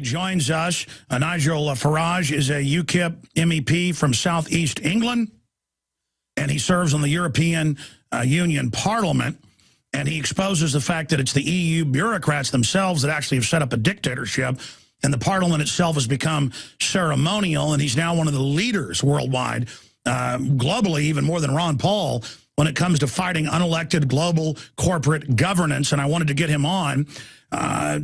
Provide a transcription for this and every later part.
He joins us. Nigel Farage is a UKIP MEP from Southeast England, and he serves on the European Union Parliament. And he exposes the fact that it's the EU bureaucrats themselves that actually have set up a dictatorship, and the Parliament itself has become ceremonial, and he's now one of the leaders worldwide, globally, even more than Ron Paul, when it comes to fighting unelected global corporate governance. And I wanted to get him on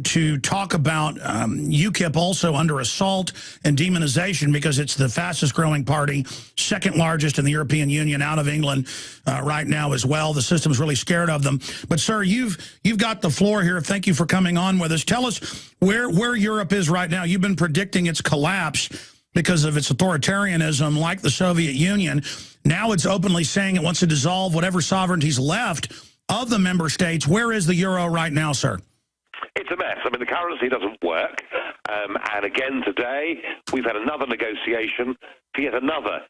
to talk about UKIP also under assault and demonization, because it's the fastest growing party, second largest in the European Union, out of England right now as well. The system's really scared of them. But sir, you've got the floor here. Thank you for coming on with us. Tell us where Europe is right now. You've been predicting its collapse because of its authoritarianism, like the Soviet Union. Now it's openly saying it wants to dissolve whatever sovereignty's left of the member states. Where is the euro right now, sir? It's a mess. I mean, the currency doesn't work. And again today, we've had another negotiation for yet another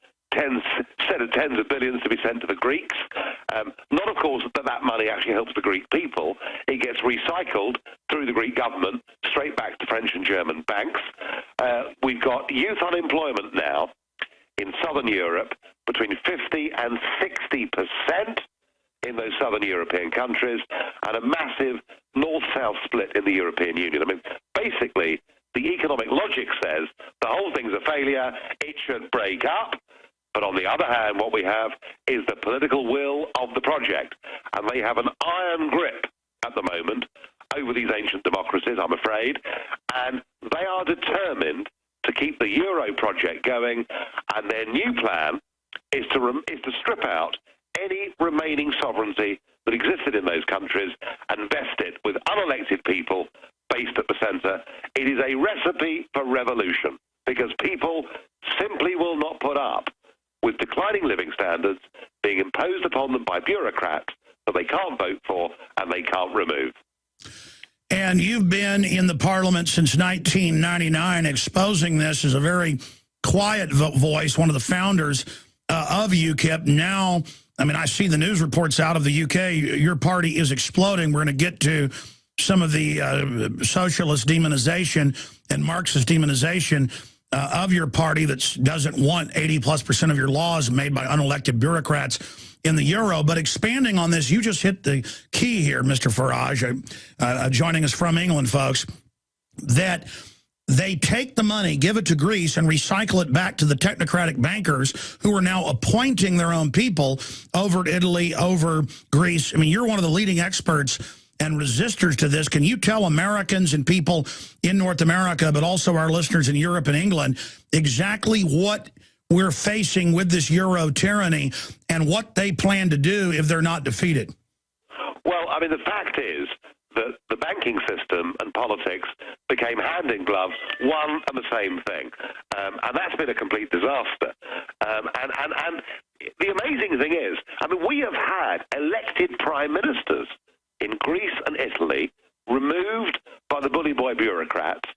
set of tens of billions to be sent to the Greeks. Not, of course, that money actually helps the Greek people. It gets recycled through the Greek government straight back to French and German banks. We've got youth unemployment now in southern Europe between 50 and 60% in those southern European countries, and a massive north-south split in the European Union. I mean, basically, the economic logic says the whole thing's a failure, it should break up. But on the other hand, what we have is the political will of the project, and they have an iron grip at the moment over these ancient democracies, I'm afraid, and they are determined to keep the Euro project going, and their new plan is to strip out any remaining sovereignty that existed in those countries and vest it with unelected people based at the centre. It is a recipe for revolution, because people simply will not put up with declining living standards being imposed upon them by bureaucrats that they can't vote for and they can't remove. And you've been in the Parliament since 1999, exposing this as a very quiet voice, one of the founders of UKIP. Now, I mean, I see the news reports out of the UK. Your party is exploding. We're going to get to some of the socialist demonization and Marxist demonization of your party that doesn't want 80+% of your laws made by unelected bureaucrats in the euro. But expanding on this, you just hit the key here, Mr. Farage, joining us from England, folks, that they take the money, give it to Greece, and recycle it back to the technocratic bankers who are now appointing their own people over Italy, over Greece. I mean, you're one of the leading experts and resistors to this. Can you tell Americans and people in North America, but also our listeners in Europe and England, exactly what we're facing with this Euro tyranny and what they plan to do if they're not defeated? Well, I mean, the fact is that the banking system and politics became hand in glove, one and the same thing. And that's been a complete disaster. And the amazing thing is, I mean, we have had elected prime ministers in Greece and Italy removed by the bully boy bureaucrats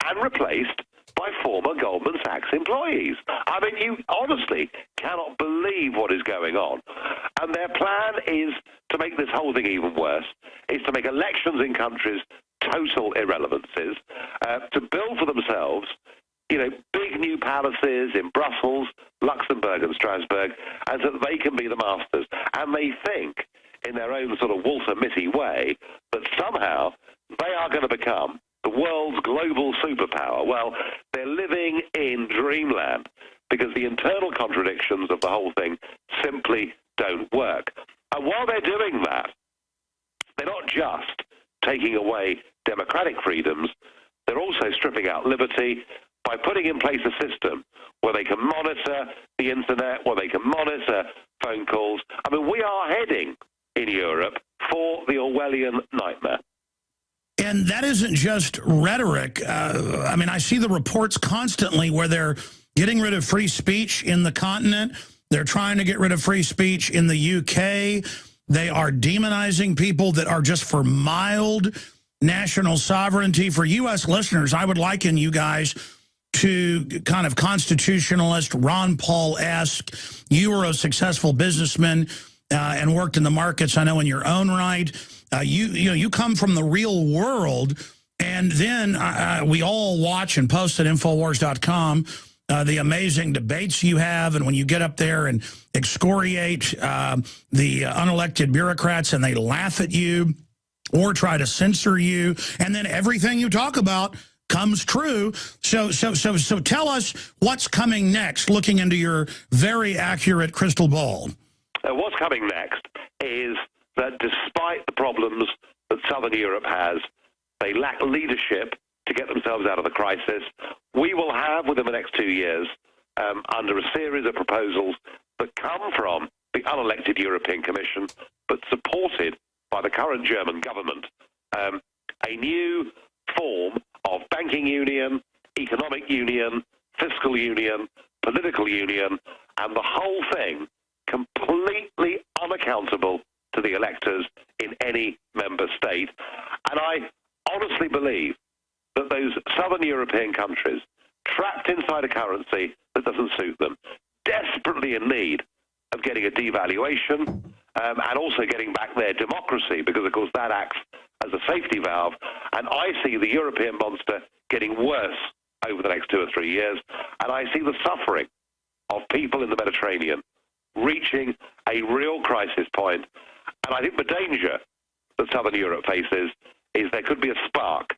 and replaced by former Goldman Sachs employees. I mean, you honestly cannot believe what is going on. And their plan is to make this whole thing even worse, is to make elections in countries total irrelevancies, to build for themselves, big new palaces in Brussels, Luxembourg and Strasbourg, and so that they can be the masters. And they think, in their own sort of Walter Mitty way, that somehow they are going to become the world's global superpower. Well, they're living in dreamland, because the internal contradictions of the whole thing simply don't work. And while they're doing that, they're not just taking away democratic freedoms, they're also stripping out liberty by putting in place a system where they can monitor the internet, where they can monitor phone calls. I mean, we are heading in Europe for the Orwellian nightmare. And that isn't just rhetoric. I mean, I see the reports constantly where they're getting rid of free speech in the continent. They're trying to get rid of free speech in the UK. They are demonizing people that are just for mild national sovereignty. For U.S. listeners, I would liken you guys to kind of constitutionalist, Ron Paul-esque. You were a successful businessman and worked in the markets, I know, in your own right. You come from the real world And then we all watch and post at Infowars.com the amazing debates you have, and when you get up there and excoriate the unelected bureaucrats and they laugh at you or try to censor you, and then everything you talk about comes true. So tell us what's coming next, looking into your very accurate crystal ball. What's coming next is that despite the problems that Southern Europe has, they lack leadership to get themselves out of the crisis. We will have, within the next 2 years, under a series of proposals that come from the unelected European Commission, but supported by the current German government, a new form of banking union, economic union, fiscal union, political union, and the whole thing completely unaccountable to the electors in any member state. And I honestly believe that those southern European countries, trapped inside a currency that doesn't suit them, desperately in need of getting a devaluation and also getting back their democracy, because, of course, that acts as a safety valve. And I see the European monster getting worse over the next 2 or 3 years, and I see the suffering of people in the Mediterranean reaching a real crisis point. And I think the danger that Southern Europe faces is there could be a spark,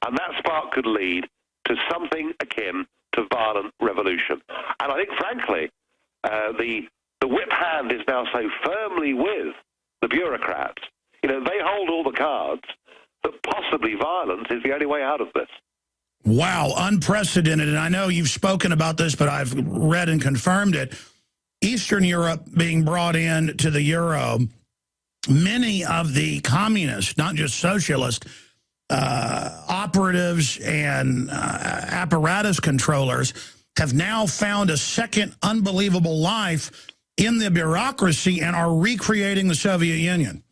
and that spark could lead to something akin to violent revolution. And I think, frankly, the whip hand is now so firmly with the bureaucrats. You know, they hold all the cards, that possibly violence is the only way out of this. Wow, unprecedented. And I know you've spoken about this, but I've read and confirmed it. Eastern Europe being brought in to the euro, many of the communists, not just socialist, operatives and apparatus controllers have now found a second unbelievable life in the bureaucracy and are recreating the Soviet Union.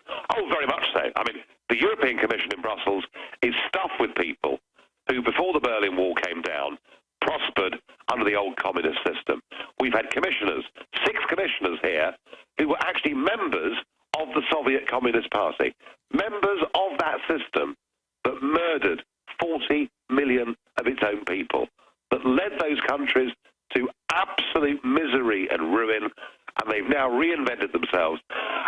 Oh, very much so. I mean, the European Commission in Brussels is stuffed with people who, before the Berlin Wall came down, prospered under the old communist system. We've had commissioners, 6 commissioners here, who were actually members of the Soviet Communist Party, members of that system that murdered 40 million of its own people, that led those countries to absolute misery and ruin, and they've now reinvented themselves.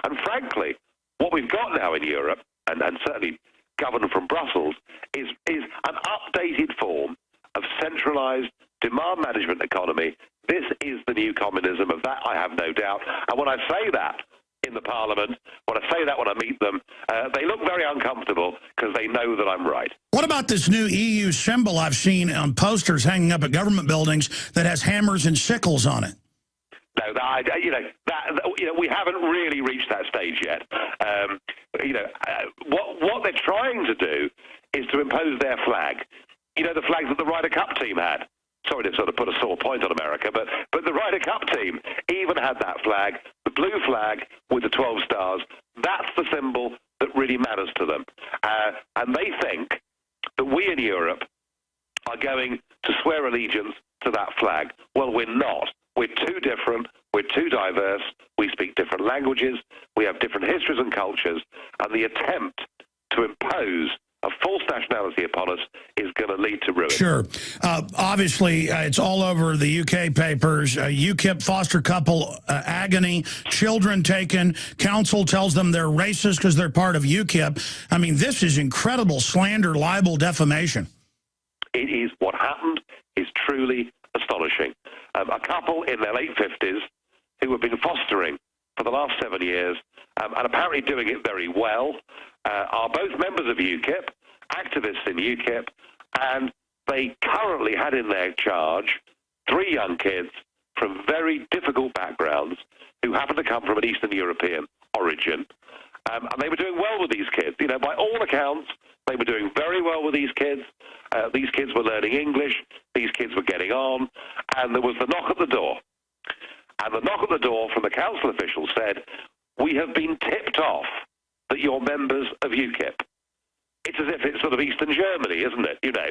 And frankly, what we've got now in Europe, and certainly governed from Brussels, is an updated form of centralized demand management economy. This is the new communism. Of that I have no doubt. And when I say that in the Parliament, when I say that when I meet them, they look very uncomfortable because they know that I'm right. What about this new EU symbol I've seen on posters hanging up at government buildings that has hammers and sickles on it? No, we haven't really reached that stage yet. What they're trying to do is to impose their flag. You know, the flag that the Ryder Cup team had. Sorry to sort of put a sore point on America, but the Ryder Cup team even had that flag, the blue flag with the 12 stars. That's the symbol that really matters to them. And they think that we in Europe are going to swear allegiance to that flag. Well, we're not. We're too different. We're too diverse. We speak different languages. We have different histories and cultures. And the attempt to impose a false nationality upon us is going to lead to ruin. Sure. Obviously, it's all over the UK papers. UKIP foster couple agony, children taken. Council tells them they're racist because they're part of UKIP. I mean, this is incredible slander, libel, defamation. It is. What happened is truly astonishing. A couple in their late 50s who have been fostering for the last 7 years and apparently doing it very well, are both members of UKIP, activists in UKIP, and they currently had in their charge 3 young kids from very difficult backgrounds who happen to come from an Eastern European origin. And they were doing well with these kids. You know, by all accounts, they were doing very well with these kids. These kids were learning English. These kids were getting on. And there was the knock at the door. And the knock at the door from the council officials said, "We have been tipped off that you're members of UKIP." It's as if it's sort of Eastern Germany, isn't it? You know,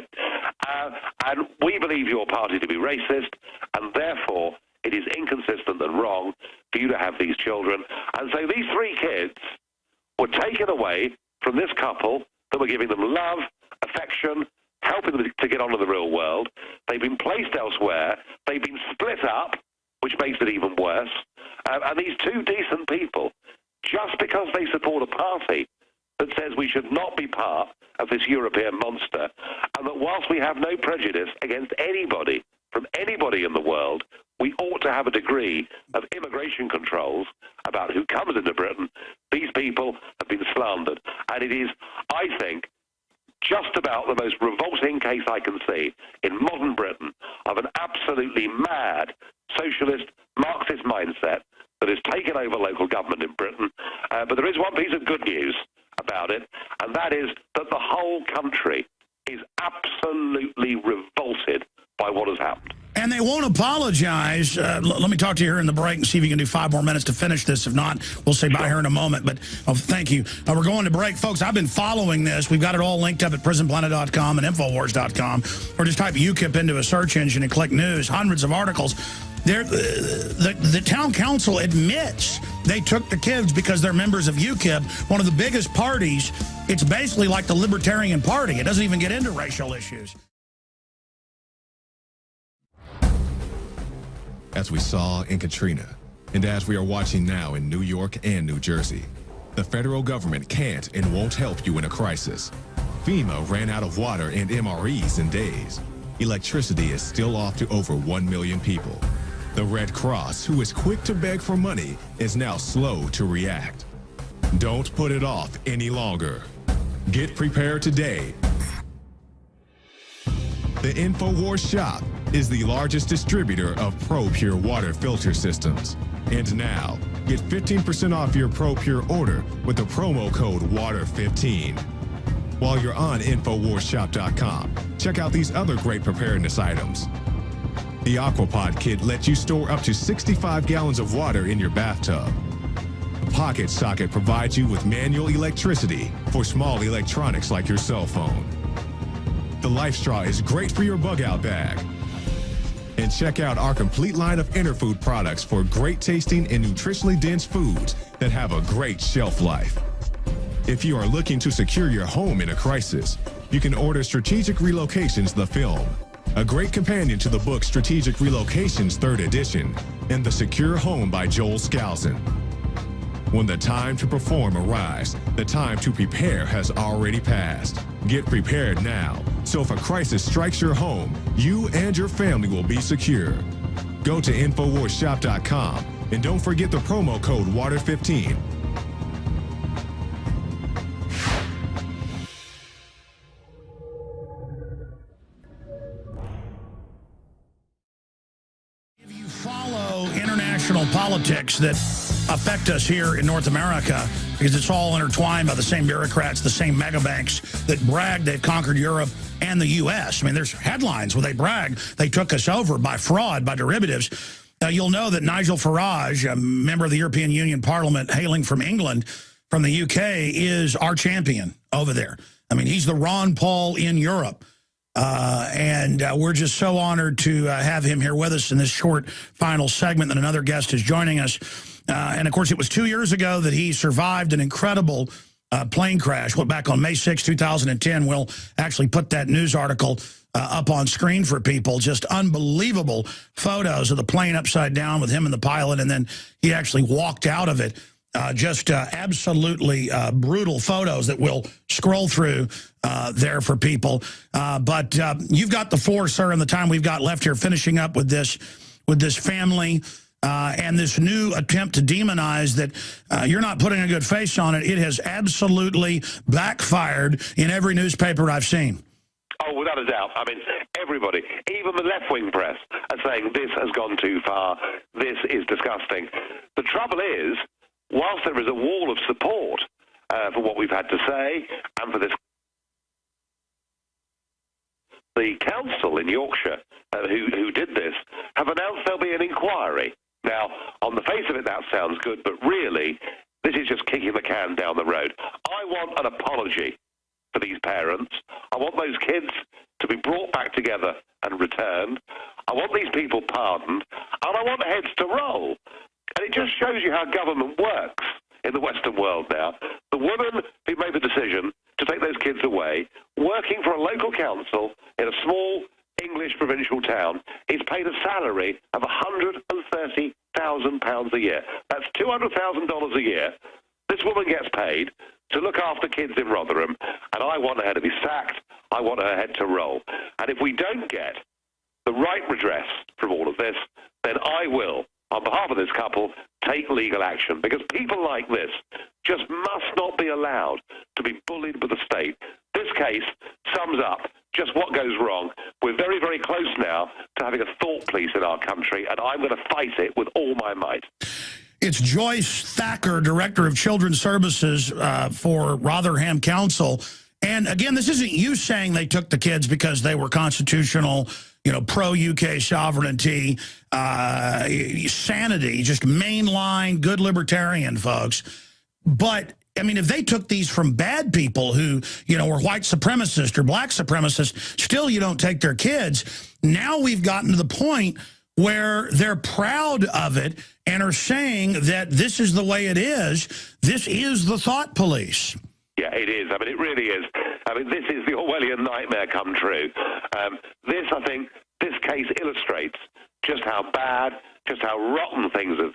and we believe your party to be racist, and therefore it is inconsistent and wrong for you to have these children. And so these 3 kids were taken away from this couple that were giving them love affection, helping them to get on to the real world. They've been placed elsewhere. They've been split up, which makes it even worse. And these two decent people, just because they support a party that says we should not be part of this European monster, and that whilst we have no prejudice against anybody from anybody in the world, we ought to have a degree of immigration controls about who comes into Britain. These people have been slandered. And it is, I think, just about the most revolting case I can see in modern Britain of an absolutely mad socialist Marxist mindset that has taken over local government in Britain. But there is one piece of good news about it, and that is that the whole country is absolutely revolted by what has happened. And they won't apologize. Let me talk to you here in the break and see if you can do 5 more minutes to finish this. If not, we'll say bye here in a moment. But thank you. We're going to break. Folks, I've been following this. We've got it all linked up at prisonplanet.com and Infowars.com. Or just type UKIP into a search engine and click news. Hundreds of articles. The town council admits they took the kids because they're members of UKIP, one of the biggest parties. It's basically like the Libertarian Party. It doesn't even get into racial issues. As we saw in Katrina, and as we are watching now in New York and New Jersey, the federal government can't and won't help you in a crisis. FEMA ran out of water and MREs in days. Electricity is still off to over 1 million people. The Red Cross, who is quick to beg for money, is now slow to react. Don't put it off any longer. Get prepared today. The InfoWars shop is the largest distributor of ProPur water filter systems. And now, get 15% off your ProPur order with the promo code WATER15. While you're on InfoWarsShop.com, check out these other great preparedness items. The Aquapod kit lets you store up to 65 gallons of water in your bathtub. The Pocket Socket provides you with manual electricity for small electronics like your cell phone. The Life Straw is great for your bug-out bag. And check out our complete line of Interfood products for great tasting and nutritionally dense foods that have a great shelf life. If you are looking to secure your home in a crisis, you can order Strategic Relocations the film, a great companion to the book Strategic Relocations 3rd edition, and The Secure Home by Joel Skousen. When the time to perform arrives, the time to prepare has already passed. Get prepared now, so if a crisis strikes your home, you and your family will be secure. Go to InfoWarsShop.com and don't forget the promo code WATER15. If you follow international politics that affect us here in North America, because it's all intertwined by the same bureaucrats, the same mega banks that brag they've conquered Europe and the U.S. I mean, there's headlines where they brag they took us over by fraud, by derivatives. You'll know that Nigel Farage, a member of the European Union Parliament hailing from England, from the UK, is our champion over there. I mean, he's the Ron Paul in Europe. And we're just so honored to have him here with us in this short final segment. That another guest is joining us. And, of course, it was 2 years ago that he survived an incredible plane crash. Went back on May 6, 2010. We'll actually put that news article up on screen for people. Just unbelievable photos of the plane upside down with him and the pilot, and then he actually walked out of it. Just absolutely brutal photos that we'll scroll through there for people. But you've got the floor, sir, and the time we've got left here, finishing up with this family and this new attempt to demonize that you're not putting a good face on it. It has absolutely backfired in every newspaper I've seen. Oh, without a doubt. I mean, everybody, even the left-wing press, are saying this has gone too far, this is disgusting. The trouble is, whilst there is a wall of support for what we've had to say and for this, the council in Yorkshire who did this have announced there'll be an inquiry. Now, on the face of it, that sounds good, but really, this is just kicking the can down the road. I want an apology for these parents. I want those kids to be brought back together and returned. I want these people pardoned, and I want heads to roll. And it just shows you how government works in the Western world now. The woman who made the decision to to take those kids away, working for a local council in a small English provincial town, is paid a salary of £130,000 a year. That's $200,000 a year. This woman gets paid to look after kids in Rotherham, and I want her to be sacked. I want her head to roll. And if we don't get the right redress from all of this, then I will, on behalf of this couple, take legal action, because people like this just must not be allowed to be bullied by the state. This case sums up just what goes wrong. We're very, very close now to having a thought police in our country, and I'm going to fight it with all my might. It's Joyce Thacker, Director of Children's Services for Rotherham Council. And again, this isn't you saying they took the kids because they were constitutional, you know, pro-UK sovereignty, sanity, just mainline, good libertarian folks. But, I mean, if they took these from bad people who, you know, were white supremacists or black supremacists, still you don't take their kids. Now we've gotten to the point where they're proud of it and are saying that this is the way it is. This is the thought police. Yeah, it is. I mean, it really is. I mean, this is the Orwellian nightmare come true. I think, this case illustrates just how bad, just how rotten things have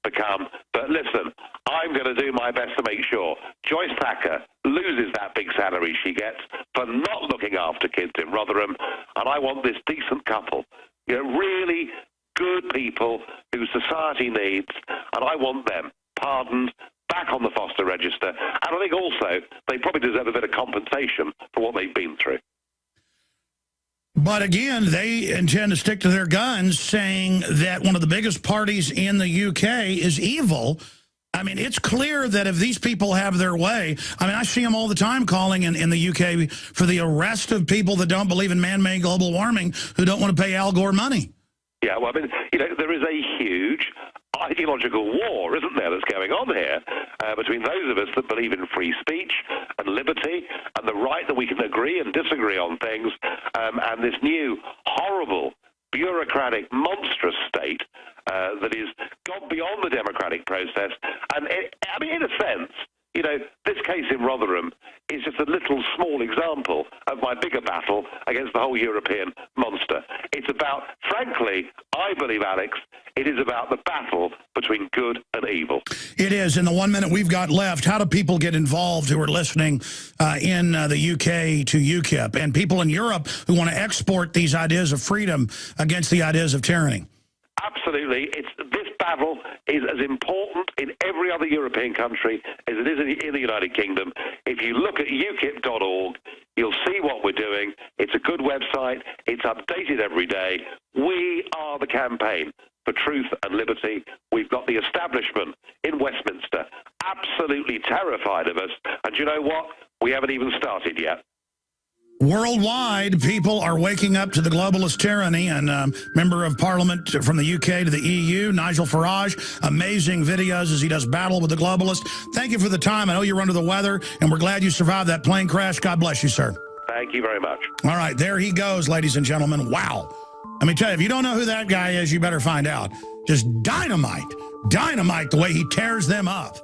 become. But listen, I'm going to do my best to make sure Joyce Thacker loses that big salary she gets for not looking after kids in Rotherham. And I want this decent couple, you know, really good people who society needs, and I want them pardoned, back on the foster register. And I think also they probably deserve a bit of compensation for what they've been through. But again, they intend to stick to their guns, saying that one of the biggest parties in the UK is evil. I mean, it's clear that if these people have their way, I mean, I see them all the time calling in the UK for the arrest of people that don't believe in man-made global warming, who don't want to pay Al Gore money. Yeah, well, I mean, you know, there is a huge ideological war, isn't there, that's going on here between those of us that believe in free speech and liberty and the right that we can agree and disagree on things, and this new horrible, bureaucratic, monstrous state that is gone beyond the democratic process. And, I mean, in a sense, you know, this case in Rotherham is just a little small example of my bigger battle against the whole European monster. It's about, frankly, I believe, Alex, it is about the battle between good and evil. It is. In the 1 minute we've got left, how do people get involved who are listening in the UK to UKIP, and people in Europe who want to export these ideas of freedom against the ideas of tyranny? Absolutely. This battle is as important in every other European country as it is in the United Kingdom. If you look at ukip.org, you'll see what we're doing. It's a good website. It's updated every day. We are the campaign for truth and liberty. We've got the establishment in Westminster absolutely terrified of us. And you know what? We haven't even started yet. Worldwide, people are waking up to the globalist tyranny, and member of parliament from the UK to the EU, Nigel Farage, amazing videos as he does battle with the globalists. Thank you for the time. I know you're under the weather, and we're glad you survived that plane crash. God bless you, sir. Thank you very much. All right, there he goes, ladies and gentlemen. Wow. Let me tell you, if you don't know who that guy is, you better find out. Just dynamite the way he tears them up.